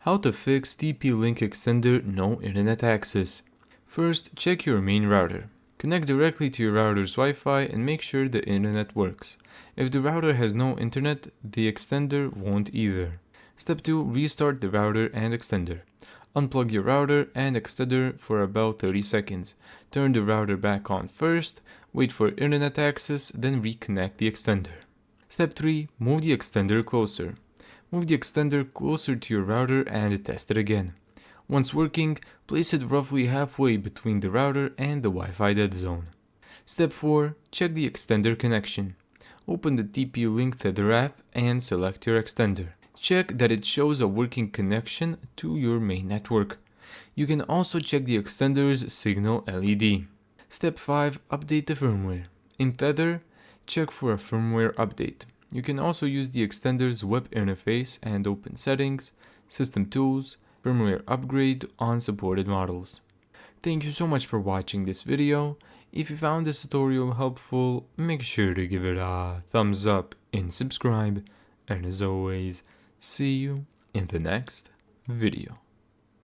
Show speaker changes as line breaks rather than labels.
How to fix TP-Link extender no internet access. First, check your main router. Connect directly to your router's Wi-Fi and make sure the internet works. If the router has no internet, the extender won't either. Step 2. Restart the router and extender. Unplug your router and extender for about 30 seconds. Turn the router back on first, wait for internet access, then reconnect the extender. Step 3. Move the extender closer. Move the extender closer to your router and test it again. Once working, place it roughly halfway between the router and the Wi-Fi dead zone. Step 4. Check the extender connection. Open the TP-Link Tether app and select your extender. Check that it shows a working connection to your main network. You can also check the extender's signal LED. Step 5. Update the firmware. In Tether, check for a firmware update. You can also use the extender's web interface and open settings, system tools, firmware upgrade on supported models. Thank you so much for watching this video. If you found this tutorial helpful, make sure to give it a thumbs up and subscribe. And as always, see you in the next video.